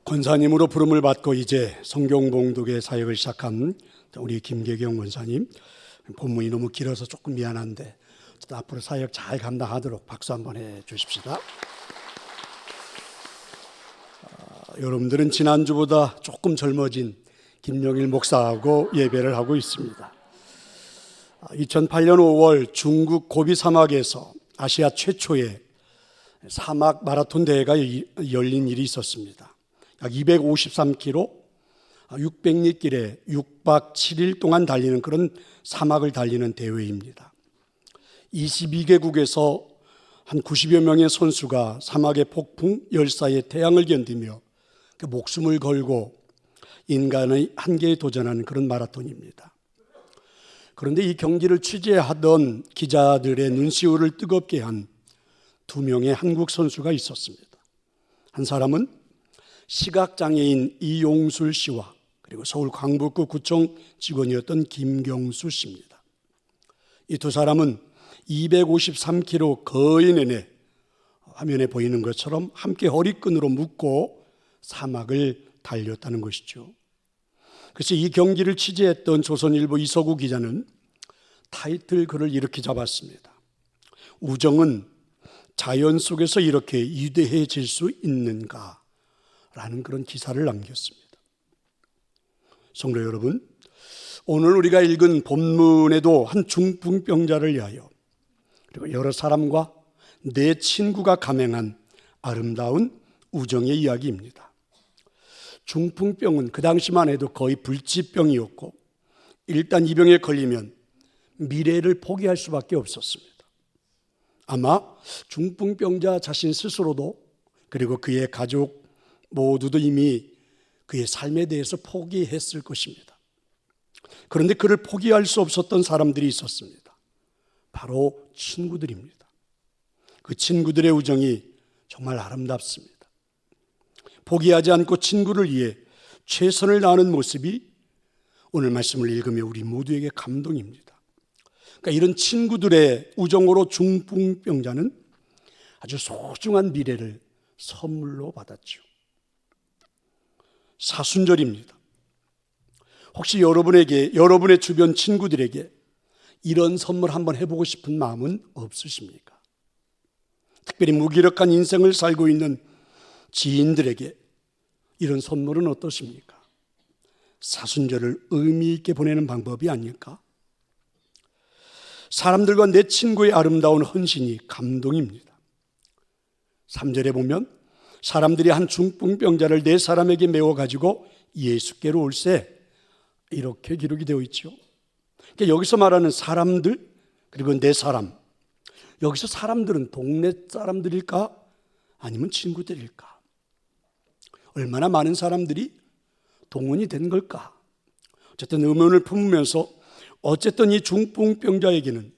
권사님으로 부름을 받고 이제 성경봉독의 사역을 시작한 우리 김계경 권사님, 본문이 너무 길어서 조금 미안한데 앞으로 사역 잘 감당하도록 박수 한번 해 주십시다. 여러분들은 지난주보다 조금 젊어진 김영일 목사하고 예배를 하고 있습니다. 2008년 5월 중국 고비 사막에서 아시아 최초의 사막 마라톤 대회가 열린 일이 있었습니다. 약 253km, 600리 길에 6박 7일 동안 달리는 그런 사막을 달리는 대회입니다. 22개국에서 한 90여 명의 선수가 사막의 폭풍, 열사의 태양을 견디며 그 목숨을 걸고 인간의 한계에 도전하는 그런 마라톤입니다. 그런데 이 경기를 취재하던 기자들의 눈시울을 뜨겁게 한 두 명의 한국 선수가 있었습니다. 한 사람은 시각장애인 이용술 씨와 그리고 서울 광복구 구청 직원이었던 김경수 씨입니다. 이 두 사람은 253km 거의 내내 화면에 보이는 것처럼 함께 허리끈으로 묶고 사막을 달렸다는 것이죠. 그래서 이 경기를 취재했던 조선일보 이서구 기자는 타이틀 글을 이렇게 잡았습니다. 우정은 자연 속에서 이렇게 위대해질 수 있는가? 라는 그런 기사를 남겼습니다. 성도 여러분, 오늘 우리가 읽은 본문에도 한 중풍병자를 위하여 그리고 여러 사람과 내 친구가 감행한 아름다운 우정의 이야기입니다. 중풍병은 그 당시만 해도 거의 불치병이었고 일단 이 병에 걸리면 미래를 포기할 수밖에 없었습니다. 아마 중풍병자 자신 스스로도 그리고 그의 가족 모두도 이미 그의 삶에 대해서 포기했을 것입니다. 그런데 그를 포기할 수 없었던 사람들이 있었습니다. 바로 친구들입니다. 그 친구들의 우정이 정말 아름답습니다. 포기하지 않고 친구를 위해 최선을 다하는 모습이 오늘 말씀을 읽으며 우리 모두에게 감동입니다. 그러니까 이런 친구들의 우정으로 중풍병자는 아주 소중한 미래를 선물로 받았죠. 사순절입니다. 혹시 여러분의 주변 친구들에게 이런 선물 한번 해보고 싶은 마음은 없으십니까? 특별히 무기력한 인생을 살고 있는 지인들에게 이런 선물은 어떠십니까? 사순절을 의미 있게 보내는 방법이 아닐까? 사람들과 내 친구의 아름다운 헌신이 감동입니다. 3절에 보면 사람들이 한 중풍병자를 네 사람에게 메워가지고 예수께로 올세 이렇게 기록이 되어 있죠. 그러니까 여기서 말하는 사람들 그리고 네 사람, 여기서 사람들은 동네 사람들일까 아니면 친구들일까? 얼마나 많은 사람들이 동원이 된 걸까? 어쨌든 의문을 품으면서 어쨌든 이 중풍병자에게는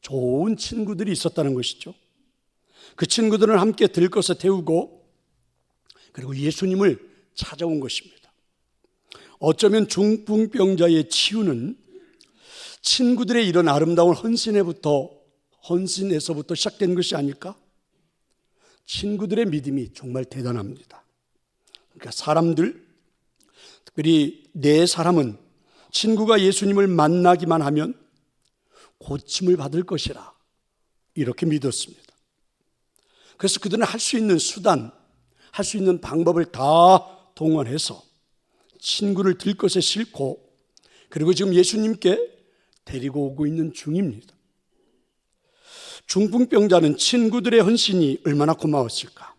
좋은 친구들이 있었다는 것이죠. 그 친구들은 함께 들것에 태우고 그리고 예수님을 찾아온 것입니다. 어쩌면 중풍병자의 치유는 친구들의 이런 아름다운 헌신에서부터 시작된 것이 아닐까? 친구들의 믿음이 정말 대단합니다. 그러니까 사람들, 특별히 네 사람은 친구가 예수님을 만나기만 하면 고침을 받을 것이라 이렇게 믿었습니다. 그래서 그들은 할 수 있는 수단, 할 수 있는 방법을 다 동원해서 친구를 들것에 싣고 그리고 지금 예수님께 데리고 오고 있는 중입니다. 중풍병자는 친구들의 헌신이 얼마나 고마웠을까?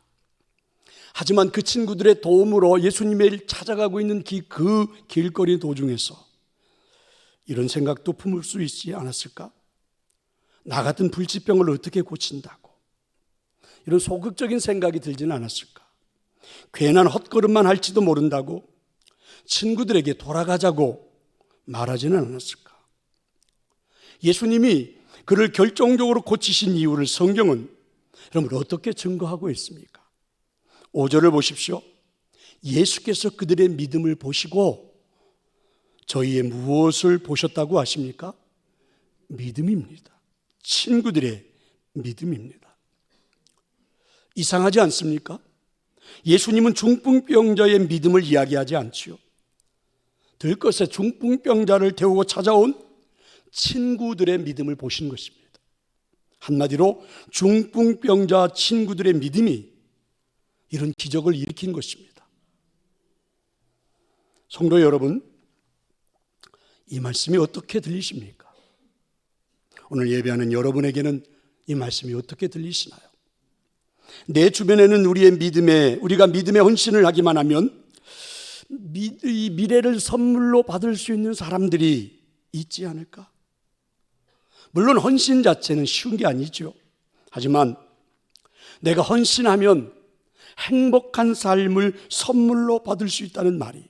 하지만 그 친구들의 도움으로 예수님을 찾아가고 있는 그 길거리 도중에서 이런 생각도 품을 수 있지 않았을까? 나 같은 불치병을 어떻게 고친다고? 이런 소극적인 생각이 들지는 않았을까? 괜한 헛걸음만 할지도 모른다고 친구들에게 돌아가자고 말하지는 않았을까? 예수님이 그를 결정적으로 고치신 이유를 성경은 여러분 어떻게 증거하고 있습니까? 5절을 보십시오. 예수께서 그들의 믿음을 보시고 저희의 무엇을 보셨다고 하십니까? 믿음입니다. 친구들의 믿음입니다. 이상하지 않습니까? 예수님은 중풍병자의 믿음을 이야기하지 않지요. 들것에 중풍병자를 태우고 찾아온 친구들의 믿음을 보신 것입니다. 한마디로 중풍병자 친구들의 믿음이 이런 기적을 일으킨 것입니다. 성도 여러분, 이 말씀이 어떻게 들리십니까? 오늘 예배하는 여러분에게는 이 말씀이 어떻게 들리시나요? 내 주변에는 우리가 믿음의 헌신을 하기만 하면 이 미래를 선물로 받을 수 있는 사람들이 있지 않을까? 물론 헌신 자체는 쉬운 게 아니죠. 하지만 내가 헌신하면 행복한 삶을 선물로 받을 수 있다는 말이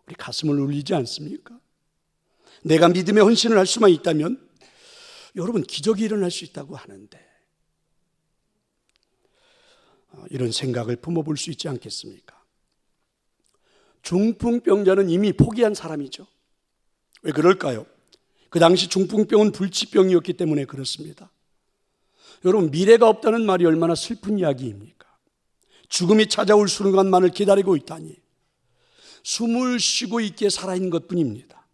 우리 가슴을 울리지 않습니까? 내가 믿음의 헌신을 할 수만 있다면 여러분, 기적이 일어날 수 있다고 하는데 이런 생각을 품어볼 수 있지 않겠습니까? 중풍병자는 이미 포기한 사람이죠. 왜 그럴까요? 그 당시 중풍병은 불치병이었기 때문에 그렇습니다. 여러분, 미래가 없다는 말이 얼마나 슬픈 이야기입니까? 죽음이 찾아올 순간만을 기다리고 있다니 숨을 쉬고 있기에 살아있는 것뿐입니다.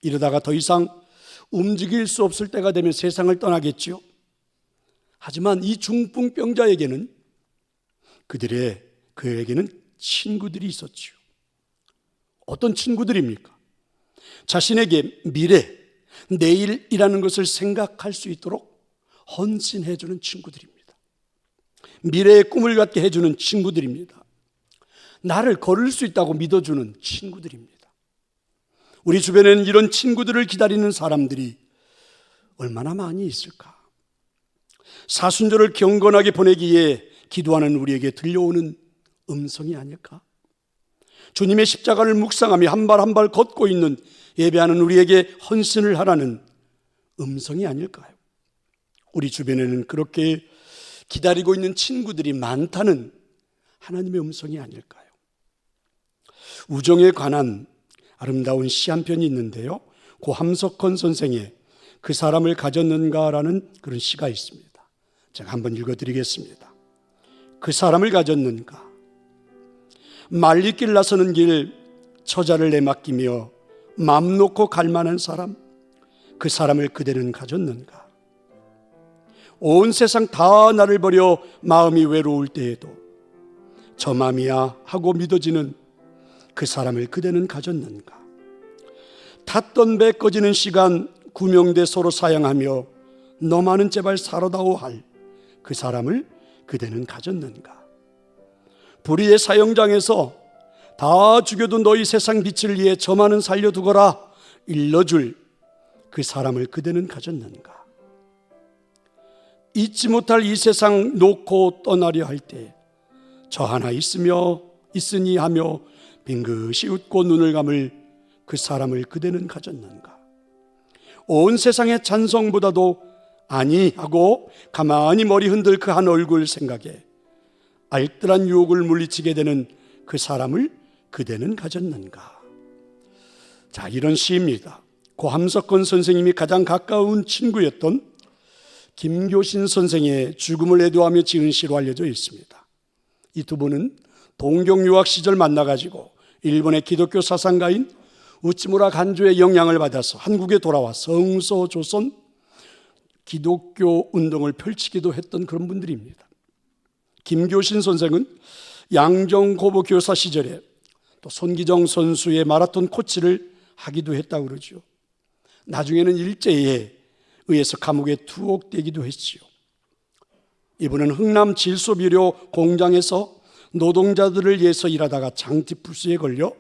이러다가 더 이상 움직일 수 없을 때가 되면 세상을 떠나겠지요. 하지만 이 중풍병자에게는 그에게는 친구들이 있었지요. 어떤 친구들입니까? 자신에게 미래, 내일이라는 것을 생각할 수 있도록 헌신해주는 친구들입니다. 미래의 꿈을 갖게 해주는 친구들입니다. 나를 걸을 수 있다고 믿어주는 친구들입니다. 우리 주변에는 이런 친구들을 기다리는 사람들이 얼마나 많이 있을까? 사순절을 경건하게 보내기에 기도하는 우리에게 들려오는 음성이 아닐까? 주님의 십자가를 묵상하며 한 발 한 발 걷고 있는 예배하는 우리에게 헌신을 하라는 음성이 아닐까요? 우리 주변에는 그렇게 기다리고 있는 친구들이 많다는 하나님의 음성이 아닐까요? 우정에 관한 아름다운 시 한 편이 있는데요, 고함석헌 선생의 그 사람을 가졌는가라는 그런 시가 있습니다. 제가 한번 읽어드리겠습니다. 그 사람을 가졌는가? 말리길 나서는 길 처자를 내맡기며 맘 놓고 갈 만한 사람, 그 사람을 그대는 가졌는가? 온 세상 다 나를 버려 마음이 외로울 때에도 저 맘이야 하고 믿어지는 그 사람을 그대는 가졌는가? 탔던 배 꺼지는 시간 구명대 서로 사양하며 너만은 제발 살아다오 할 그 사람을 그대는 가졌는가? 불의의 사형장에서 다 죽여도 너희 세상 빛을 위해 저만은 살려두거라 일러줄 그 사람을 그대는 가졌는가? 잊지 못할 이 세상 놓고 떠나려 할 때 저 하나 있으니 하며 빙긋이 웃고 눈을 감을 그 사람을 그대는 가졌는가? 온 세상의 찬성보다도 아니 하고 가만히 머리 흔들 그 한 얼굴 생각에 알뜰한 유혹을 물리치게 되는 그 사람을 그대는 가졌는가? 자, 이런 시입니다. 고함석헌 선생님이 가장 가까운 친구였던 김교신 선생의 죽음을 애도하며 지은 시로 알려져 있습니다. 이 두 분은 동경 유학 시절 만나가지고 일본의 기독교 사상가인 우찌무라 간조의 영향을 받아서 한국에 돌아와 성서조선 기독교 운동을 펼치기도 했던 그런 분들입니다. 김교신 선생은 양정고보 교사 시절에 또 손기정 선수의 마라톤 코치를 하기도 했다고 그러죠. 나중에는 일제에 의해서 감옥에 투옥되기도 했지요. 이분은 흥남 질소비료 공장에서 노동자들을 위해서 일하다가 장티푸스에 걸려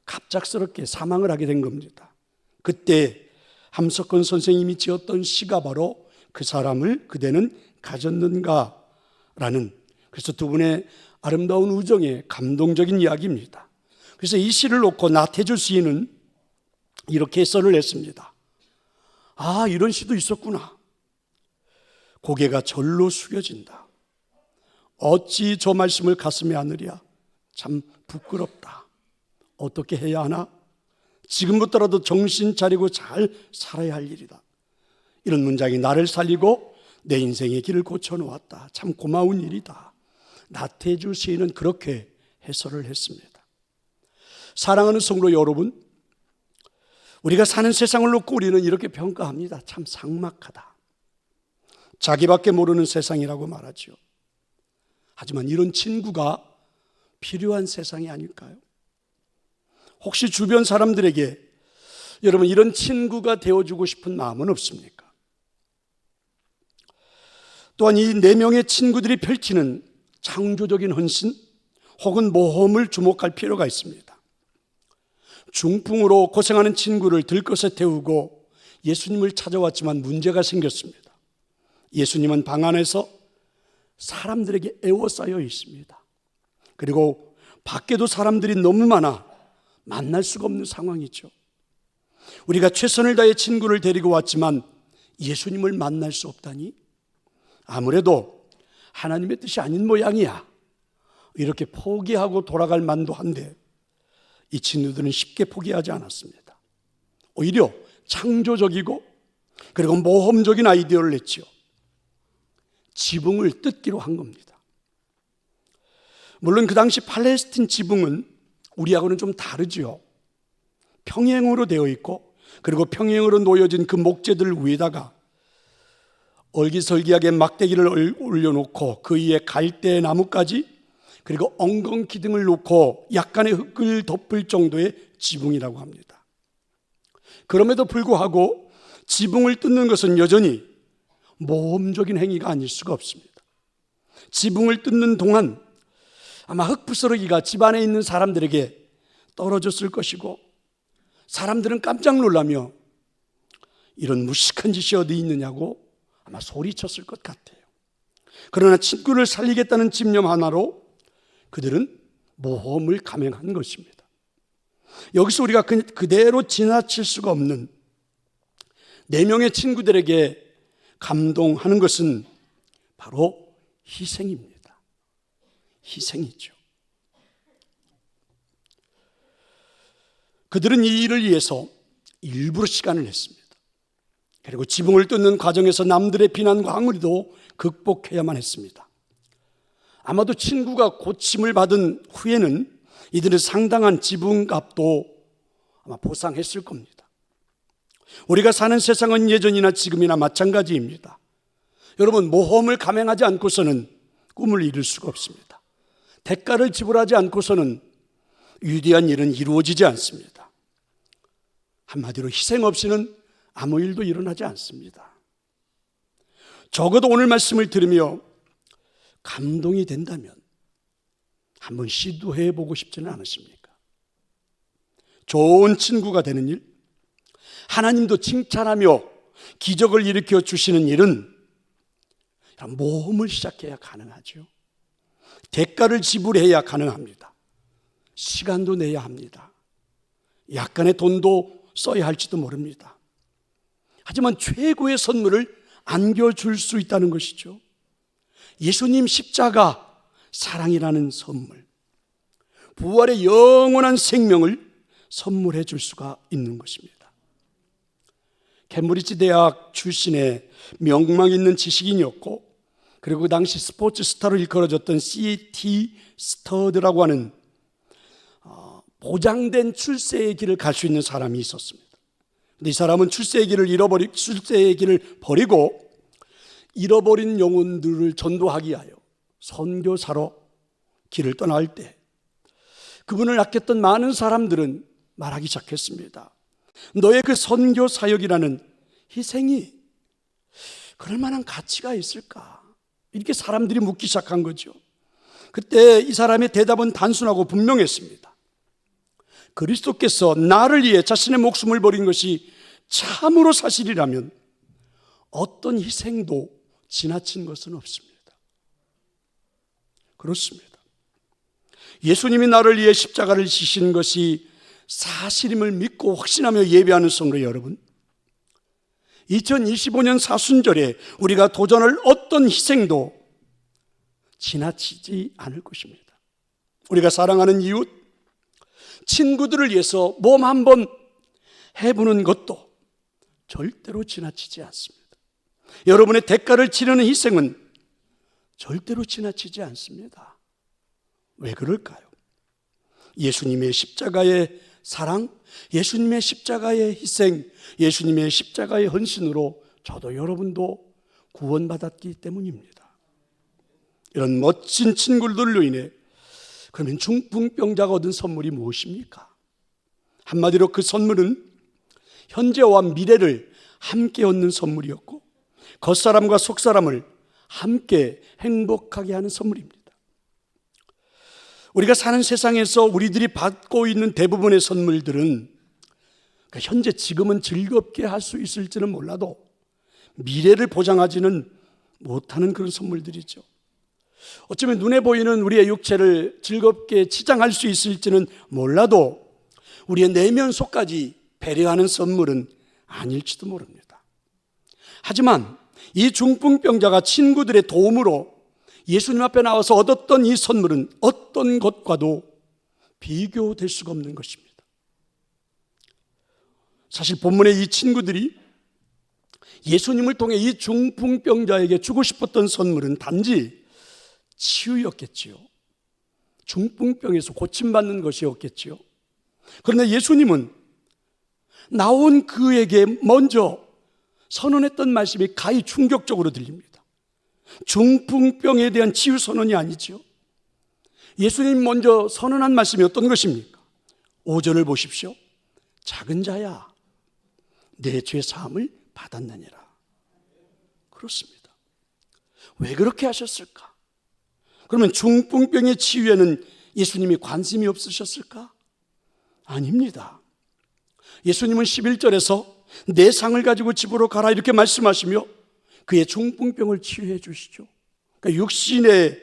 갑작스럽게 사망을 하게 된 겁니다. 그때 함석헌 선생님이 지었던 시가 바로 그 사람을 그대는 가졌는가 라는, 그래서 두 분의 아름다운 우정의 감동적인 이야기입니다. 그래서 이 시를 놓고 나태주 시인은 이렇게 썰을 냈습니다. 아, 이런 시도 있었구나. 고개가 절로 숙여진다. 어찌 저 말씀을 가슴에 안으랴. 참 부끄럽다. 어떻게 해야 하나? 지금부터라도 정신 차리고 잘 살아야 할 일이다. 이런 문장이 나를 살리고 내 인생의 길을 고쳐놓았다. 참 고마운 일이다 나태주 시인은 그렇게 해설을 했습니다. 사랑하는 성도 여러분, 우리가 사는 세상을 놓고 우리는 이렇게 평가합니다. 참 삭막하다. 자기밖에 모르는 세상이라고 말하죠. 하지만 이런 친구가 필요한 세상이 아닐까요? 혹시 주변 사람들에게 여러분 이런 친구가 되어주고 싶은 마음은 없습니까? 또한 이 4명의 친구들이 펼치는 창조적인 헌신 혹은 모험을 주목할 필요가 있습니다. 중풍으로 고생하는 친구를 들것에 태우고 예수님을 찾아왔지만 문제가 생겼습니다. 예수님은 방 안에서 사람들에게 에워싸여 있습니다. 그리고 밖에도 사람들이 너무 많아 만날 수가 없는 상황이죠. 우리가 최선을 다해 친구를 데리고 왔지만 예수님을 만날 수 없다니 아무래도 하나님의 뜻이 아닌 모양이야. 이렇게 포기하고 돌아갈 만도 한데 이 친구들은 쉽게 포기하지 않았습니다. 오히려 창조적이고 그리고 모험적인 아이디어를 냈죠. 지붕을 뜯기로 한 겁니다. 물론 그 당시 팔레스틴 지붕은 우리하고는 좀 다르죠. 평행으로 되어 있고 그리고 평행으로 놓여진 그 목재들 위에다가 얼기설기하게 막대기를 올려놓고 그 위에 갈대 나무까지 그리고 엉겅퀴 등을 놓고 약간의 흙을 덮을 정도의 지붕이라고 합니다. 그럼에도 불구하고 지붕을 뜯는 것은 여전히 모험적인 행위가 아닐 수가 없습니다. 지붕을 뜯는 동안 아마 흙부스러기가 집안에 있는 사람들에게 떨어졌을 것이고 사람들은 깜짝 놀라며 이런 무식한 짓이 어디 있느냐고 아마 소리쳤을 것 같아요. 그러나 친구를 살리겠다는 집념 하나로 그들은 모험을 감행한 것입니다. 여기서 우리가 그대로 지나칠 수가 없는 4명의 친구들에게 감동하는 것은 바로 희생입니다. 희생이죠. 그들은 이 일을 위해서 일부러 시간을 냈습니다. 그리고 지붕을 뜯는 과정에서 남들의 비난과 항의도 극복해야만 했습니다. 아마도 친구가 고침을 받은 후에는 이들은 상당한 지붕값도 아마 보상했을 겁니다. 우리가 사는 세상은 예전이나 지금이나 마찬가지입니다. 여러분, 모험을 감행하지 않고서는 꿈을 이룰 수가 없습니다. 대가를 지불하지 않고서는 위대한 일은 이루어지지 않습니다. 한마디로 희생 없이는 아무 일도 일어나지 않습니다. 적어도 오늘 말씀을 들으며 감동이 된다면 한번 시도해 보고 싶지는 않으십니까? 좋은 친구가 되는 일, 하나님도 칭찬하며 기적을 일으켜 주시는 일은 모험을 시작해야 가능하죠. 대가를 지불해야 가능합니다. 시간도 내야 합니다. 약간의 돈도 써야 할지도 모릅니다. 하지만 최고의 선물을 안겨줄 수 있다는 것이죠. 예수님 십자가 사랑이라는 선물, 부활의 영원한 생명을 선물해 줄 수가 있는 것입니다. 캠브리지 대학 출신의 명망 있는 지식인이었고 그리고 그 당시 스포츠 스타로 일컬어졌던 C.T. 스터드라고 하는 보장된 출세의 길을 갈 수 있는 사람이 있었습니다. 근데 이 사람은 출세의 길을 버리고 잃어버린 영혼들을 전도하기 위하여 선교사로 길을 떠날 때 그분을 아꼈던 많은 사람들은 말하기 시작했습니다. 너의 그 선교 사역이라는 희생이 그럴 만한 가치가 있을까? 이렇게 사람들이 묻기 시작한 거죠. 그때 이 사람의 대답은 단순하고 분명했습니다. 그리스도께서 나를 위해 자신의 목숨을 버린 것이 참으로 사실이라면 어떤 희생도 지나친 것은 없습니다. 그렇습니다. 예수님이 나를 위해 십자가를 지신 것이 사실임을 믿고 확신하며 예배하는 성도 여러분, 2025년 사순절에 우리가 도전할 어떤 희생도 지나치지 않을 것입니다. 우리가 사랑하는 이웃, 친구들을 위해서 몸 한번 해보는 것도 절대로 지나치지 않습니다. 여러분의 대가를 치르는 희생은 절대로 지나치지 않습니다. 왜 그럴까요? 예수님의 십자가의 사랑, 예수님의 십자가의 희생, 예수님의 십자가의 헌신으로 저도 여러분도 구원받았기 때문입니다. 이런 멋진 친구들로 인해 그러면 중풍병자가 얻은 선물이 무엇입니까? 한마디로 그 선물은 현재와 미래를 함께 얻는 선물이었고 겉사람과 속사람을 함께 행복하게 하는 선물입니다. 우리가 사는 세상에서 우리들이 받고 있는 대부분의 선물들은 현재 지금은 즐겁게 할 수 있을지는 몰라도 미래를 보장하지는 못하는 그런 선물들이죠. 어쩌면 눈에 보이는 우리의 육체를 즐겁게 치장할 수 있을지는 몰라도 우리의 내면 속까지 배려하는 선물은 아닐지도 모릅니다. 하지만 이 중풍병자가 친구들의 도움으로 예수님 앞에 나와서 얻었던 이 선물은 어떤 것과도 비교될 수가 없는 것입니다. 사실 본문의 이 친구들이 예수님을 통해 이 중풍병자에게 주고 싶었던 선물은 단지 치유였겠지요. 중풍병에서 고침받는 것이었겠지요. 그런데 예수님은 나온 그에게 먼저 선언했던 말씀이 가히 충격적으로 들립니다. 중풍병에 대한 치유 선언이 아니지요. 예수님 먼저 선언한 말씀이 어떤 것입니까? 5절을 보십시오. 작은 자야, 내 죄 사함을 받았느니라. 그렇습니다. 왜 그렇게 하셨을까? 그러면 중풍병의 치유에는 예수님이 관심이 없으셨을까? 아닙니다. 예수님은 11절에서 내 상을 가지고 집으로 가라 이렇게 말씀하시며 그의 중풍병을 치유해 주시죠. 그러니까 육신의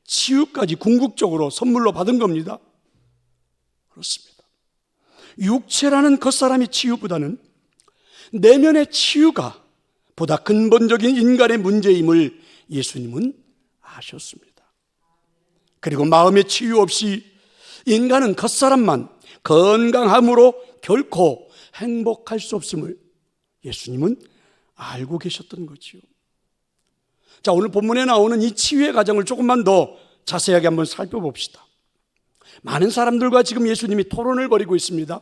치유까지 궁극적으로 선물로 받은 겁니다. 그렇습니다. 육체라는 겉사람의 치유보다는 내면의 치유가 보다 근본적인 인간의 문제임을 예수님은 아셨습니다. 그리고 마음의 치유 없이 인간은 겉사람만 건강함으로 결코 행복할 수 없음을 예수님은 알고 계셨던 거지요. 자, 오늘 본문에 나오는 이 치유의 과정을 조금만 더 자세하게 한번 살펴봅시다. 많은 사람들과 지금 예수님이 토론을 벌이고 있습니다.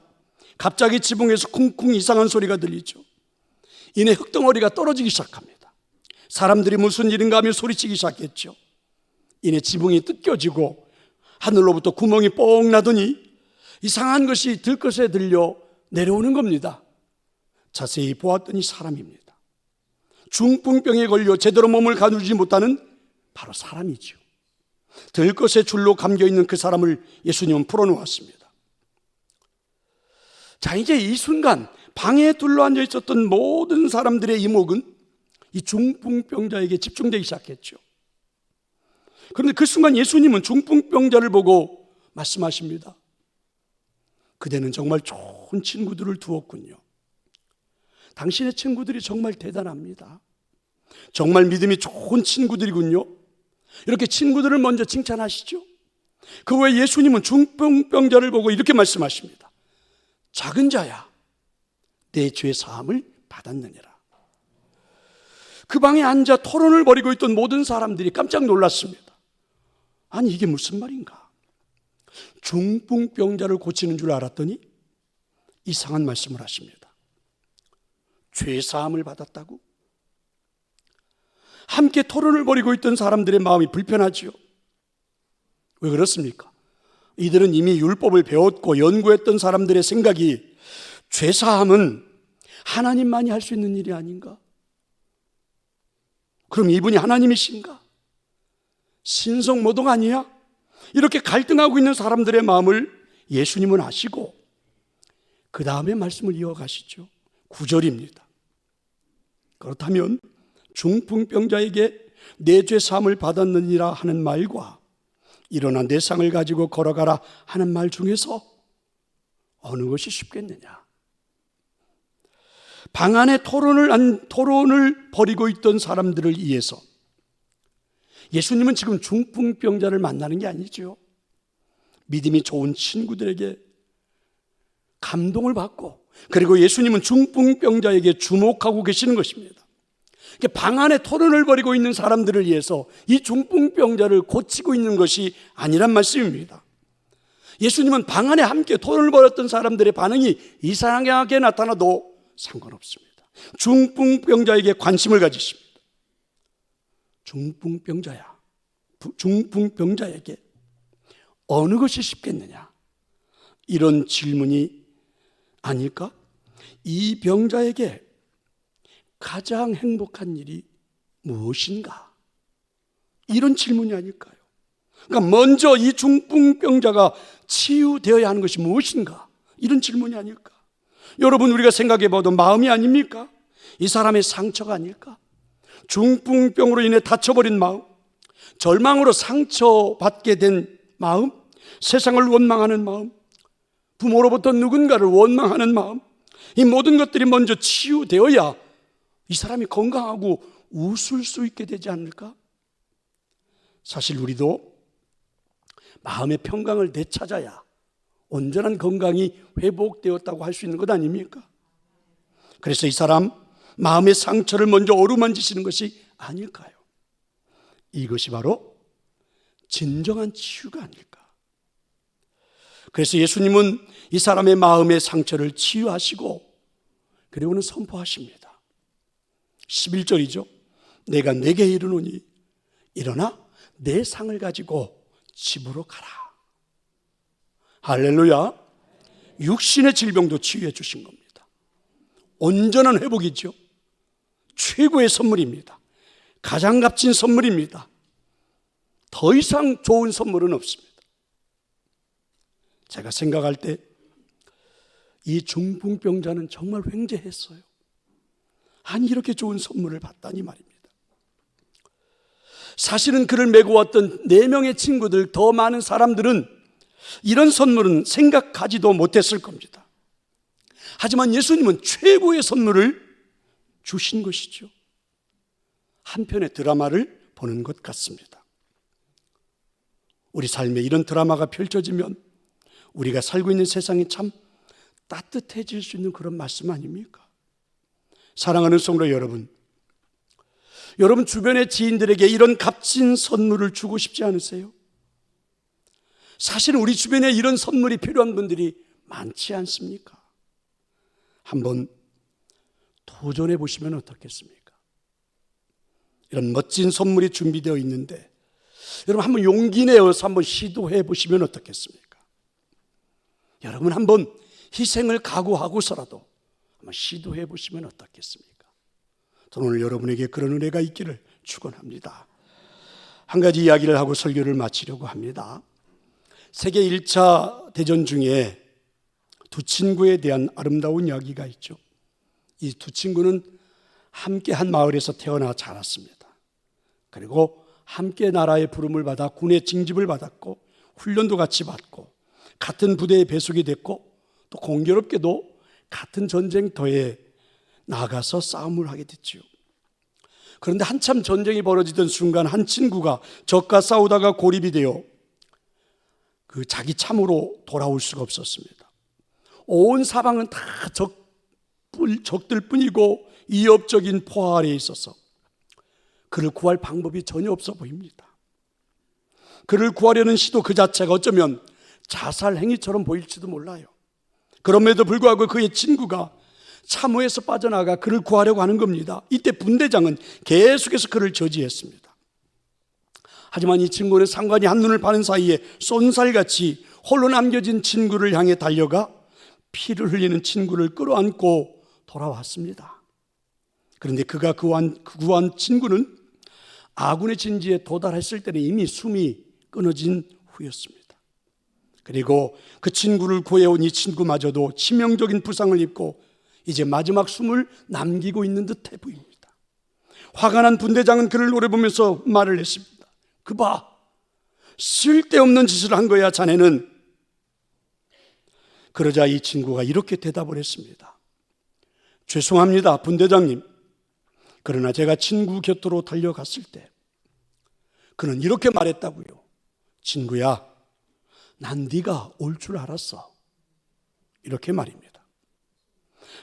갑자기 지붕에서 쿵쿵 이상한 소리가 들리죠. 이내 흙덩어리가 떨어지기 시작합니다. 사람들이 무슨 일인가 하며 소리치기 시작했죠. 이내 지붕이 뜯겨지고 하늘로부터 구멍이 뻥 나더니 이상한 것이 들것에 들려 내려오는 겁니다. 자세히 보았더니 사람입니다. 중풍병에 걸려 제대로 몸을 가누지 못하는 바로 사람이죠. 들것에 줄로 감겨있는 그 사람을 예수님은 풀어놓았습니다. 자, 이제 이 순간 방에 둘러앉아 있었던 모든 사람들의 이목은 이 중풍병자에게 집중되기 시작했죠. 그런데 그 순간 예수님은 중풍병자를 보고 말씀하십니다. 그대는 정말 좋은 친구들을 두었군요. 당신의 친구들이 정말 대단합니다. 정말 믿음이 좋은 친구들이군요. 이렇게 친구들을 먼저 칭찬하시죠. 그 후에 예수님은 중풍병자를 보고 이렇게 말씀하십니다. 작은 자야, 내 죄 사함을 받았느니라. 그 방에 앉아 토론을 벌이고 있던 모든 사람들이 깜짝 놀랐습니다. 아니, 이게 무슨 말인가? 중풍병자를 고치는 줄 알았더니 이상한 말씀을 하십니다. 죄 사함을 받았다고? 함께 토론을 벌이고 있던 사람들의 마음이 불편하지요. 왜 그렇습니까? 이들은 이미 율법을 배웠고 연구했던 사람들의 생각이 죄 사함은 하나님만이 할 수 있는 일이 아닌가? 그럼 이분이 하나님이신가? 신성모독 아니야? 이렇게 갈등하고 있는 사람들의 마음을 예수님은 아시고 그 다음에 말씀을 이어가시죠. 9절입니다. 그렇다면 중풍병자에게 내 죄 사함을 받았느니라 하는 말과 일어나 내 상을 가지고 걸어가라 하는 말 중에서 어느 것이 쉽겠느냐? 방 안에 토론을 벌이고 있던 사람들을 위해서 예수님은 지금 중풍병자를 만나는 게 아니죠. 믿음이 좋은 친구들에게 감동을 받고 그리고 예수님은 중풍병자에게 주목하고 계시는 것입니다. 방 안에 토론을 벌이고 있는 사람들을 위해서 이 중풍병자를 고치고 있는 것이 아니란 말씀입니다. 예수님은 방 안에 함께 토론을 벌였던 사람들의 반응이 이상하게 나타나도 상관없습니다. 중풍병자에게 관심을 가지십니다. 중풍병자에게 어느 것이 쉽겠느냐? 이런 질문이 아닐까? 이 병자에게 가장 행복한 일이 무엇인가? 이런 질문이 아닐까요? 그러니까 먼저 이 중풍병자가 치유되어야 하는 것이 무엇인가? 이런 질문이 아닐까? 여러분, 우리가 생각해 봐도 마음이 아닙니까? 이 사람의 상처가 아닐까? 중풍병으로 인해 다쳐버린 마음, 절망으로 상처받게 된 마음, 세상을 원망하는 마음, 부모로부터 누군가를 원망하는 마음, 이 모든 것들이 먼저 치유되어야 이 사람이 건강하고 웃을 수 있게 되지 않을까? 사실 우리도 마음의 평강을 되찾아야 온전한 건강이 회복되었다고 할 수 있는 것 아닙니까? 그래서 이 사람 마음의 상처를 먼저 어루만지시는 것이 아닐까요? 이것이 바로 진정한 치유가 아닐까? 그래서 예수님은 이 사람의 마음의 상처를 치유하시고 그리고는 선포하십니다. 11절이죠. 내가 내게 이르노니 일어나 내 상을 가지고 집으로 가라. 할렐루야. 육신의 질병도 치유해 주신 겁니다. 온전한 회복이죠. 최고의 선물입니다. 가장 값진 선물입니다. 더 이상 좋은 선물은 없습니다. 제가 생각할 때 이 중풍병자는 정말 횡재했어요. 아니, 이렇게 좋은 선물을 받다니 말입니다. 사실은 그를 메고 왔던 4명의 친구들, 더 많은 사람들은 이런 선물은 생각하지도 못했을 겁니다. 하지만 예수님은 최고의 선물을 주신 것이죠. 한편의 드라마를 보는 것 같습니다. 우리 삶에 이런 드라마가 펼쳐지면 우리가 살고 있는 세상이 참 따뜻해질 수 있는 그런 말씀 아닙니까? 사랑하는 성도 여러분, 여러분 주변의 지인들에게 이런 값진 선물을 주고 싶지 않으세요? 사실은 우리 주변에 이런 선물이 필요한 분들이 많지 않습니까? 한번 도전해 보시면 어떻겠습니까? 이런 멋진 선물이 준비되어 있는데 여러분 한번 용기 내어서 한번 시도해 보시면 어떻겠습니까? 여러분 한번 희생을 각오하고서라도 한번 시도해 보시면 어떻겠습니까? 저는 오늘 여러분에게 그런 은혜가 있기를 축원합니다. 한 가지 이야기를 하고 설교를 마치려고 합니다. 세계 1차 대전 중에 두 친구에 대한 아름다운 이야기가 있죠. 이 두 친구는 함께 한 마을에서 태어나 자랐습니다. 그리고 함께 나라의 부름을 받아 군의 징집을 받았고 훈련도 같이 받고 같은 부대에 배속이 됐고 또 공교롭게도 같은 전쟁터에 나가서 싸움을 하게 됐죠. 그런데 한참 전쟁이 벌어지던 순간 한 친구가 적과 싸우다가 고립이 되어 그 자기 참으로 돌아올 수가 없었습니다. 온 사방은 다 적들뿐이고 이협적인 포화 아래에 있어서 그를 구할 방법이 전혀 없어 보입니다. 그를 구하려는 시도 그 자체가 어쩌면 자살 행위처럼 보일지도 몰라요. 그럼에도 불구하고 그의 친구가 참호에서 빠져나가 그를 구하려고 하는 겁니다. 이때 분대장은 계속해서 그를 저지했습니다. 하지만 이 친구는 상관이 한눈을 파는 사이에 쏜살같이 홀로 남겨진 친구를 향해 달려가 피를 흘리는 친구를 끌어안고 돌아왔습니다. 그런데 그가 구한 친구는 아군의 진지에 도달했을 때는 이미 숨이 끊어진 후였습니다. 그리고 그 친구를 구해온 이 친구마저도 치명적인 부상을 입고 이제 마지막 숨을 남기고 있는 듯해 보입니다. 화가 난 분대장은 그를 노려보면서 말을 했습니다. 그 봐, 쓸데없는 짓을 한 거야 자네는. 그러자 이 친구가 이렇게 대답을 했습니다. 죄송합니다 분대장님. 그러나 제가 친구 곁으로 달려갔을 때 그는 이렇게 말했다고요. 친구야, 난 네가 올 줄 알았어. 이렇게 말입니다.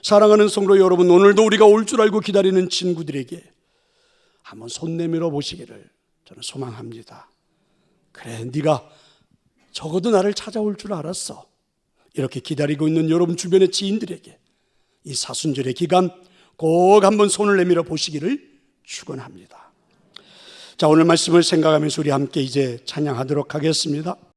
사랑하는 성도 여러분, 오늘도 우리가 올 줄 알고 기다리는 친구들에게 한번 손 내밀어 보시기를 저는 소망합니다. 그래, 네가 적어도 나를 찾아올 줄 알았어. 이렇게 기다리고 있는 여러분 주변의 지인들에게 이 사순절의 기간 꼭 한번 손을 내밀어 보시기를 축원합니다. 자, 오늘 말씀을 생각하면서 우리 함께 이제 찬양하도록 하겠습니다.